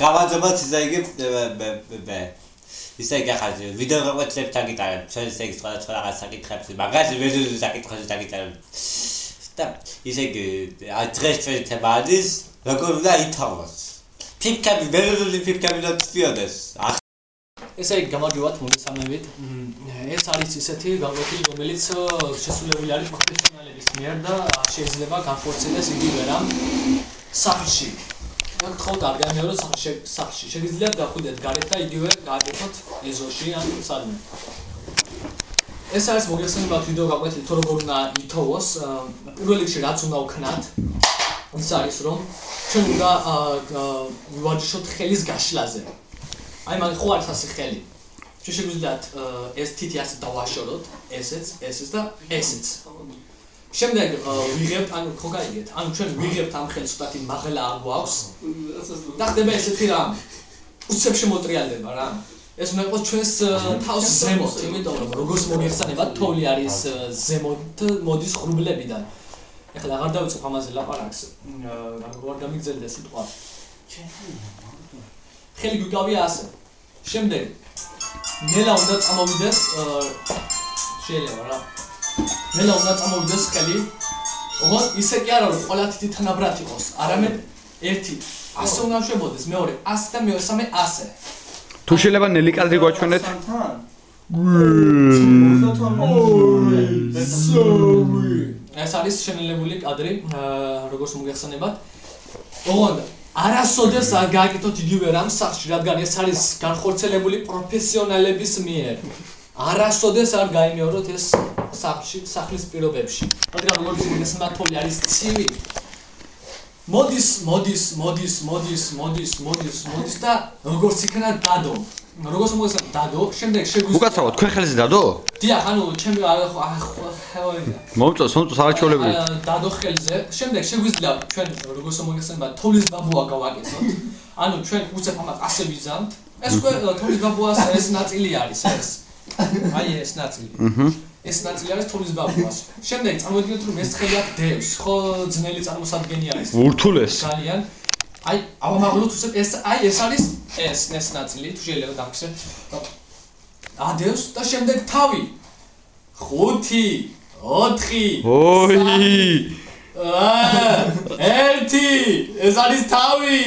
გამარჯობა ისე იგი ისე იგი ახლა ვიდეო გაყვეთლებს დაგიტარებ ჩვენ ისე იგი სხვა რაღაც საკითხებს მაგას ვიდეო საკითხებს დაგიტარებ და ისე იგი დღეს ჩვენი თემა არის როგორ უნდა ითავოს ფიფკები ვერული ფიფკები და წვიოდეს ესე იგი გამარჯობათ მოგესალმებით ეს არის ისეთი გაკვეთილი რომელიც შესრულებული არის პროფესიონალების მიერ და შეიძლება განხორციელდეს იგივე რამ სახლში გთხოვთ არ განმეოროთ სახლში შეგიძლიათ გახვიდეთ გარეთ და იგივე გააკეთოთ ეზოში ან სადმე ეს არის მოგესალმებით ვიდეო გაკვეთილი თუ როგორ უნდა ითოვოს პირველ რიგში რაც უნდა ვქნათ ის არის რომ ჩვენ უნდა ვივარჯიშოთ ხელის გაშლაზე აი მაგ ხო არის ასე ხელი ჩვენ შეგვიძლიათ ეს თითი ასე დავაშოროთ ესეც და ესეც შემდეგ ვიღებთ ანუ ხო გაიგეთ ანუ ჩვენ ვიღებთ ამ ხელს ცოტათი მაღლა არ გვაქვს და ხდება ესეთი რამ უცებ შემოტრიალდება რა ეს უნდა იყოს ჩვენს თავს ზემოთ იმიტომ რომ როგორც მოგეხსენებათ თოვლი არის ზემოთ მოდის ღრუბლებიდან ეხლა აღარ დავიწყებ ამაზე ლაპარაკს როგორ გამიგზელდა სიტყვა ხელი გვიკავია ასე შემდეგ ნელა უნდა წამოვიდეს შეიძლება რა ნელა უნდა წამოვიდეს ხელი ოღონდ ისე კი არა რომ ყველა თითი თანაბრად იყოს არამედ ერთი ასე უნდა შევოდეს მეორე ასე და მესამე ასე თუ შეიძლება ნელი კადრი გვაჩვენეთ ეს არის შენელებული კადრი როგორც მოგეხსენებათ ოღონდ არასოდეს არ გააკეთოთ იგივე რამ სახლში რადგან ეს არის განხორციელებული პროფესიონალების მიერ არასოდეს არ გაიმეოროთ ეს სახლის პირობებში რადგან როგორც მოგეხსენებათ თოვლი არის ცივი მოდის და როგორც იქნა დადო როგორც მოგეხსენებათ დადო შემდეგ შეგვიძლია უკაცრავად თქვენ ხელზე დადო დიახ ანუ ჩემი მომწონს არაჩვეულებრივი დადო ხელზე შემდეგ შეგვიძლია ჩვენ როგორც მოგეხსენებათ თოვლის ბაბუა გავაკეთოთ ანუ ჩვენ უცებ ამას ასე ვიზამთ ეს უკვე თოვლის ბაბუას ეს ნაწილი არის ეს აი ეს ნაწილი ეს ნაწილი არის თოვლის ბაბუას შემდეგ წარმოვიდგინოთ რომ ეს ხელი აქ დევს ხო ძნელი წარმოსადგენი არის ურთულეს ძალიან აი ავამაღლოთ უცებ ეს აი ეს არის ეს ნაწილი თუ შეიძლება დამხსენ ადევს და შემდეგ თავი 5 4 ოი 1 ეს არის თავი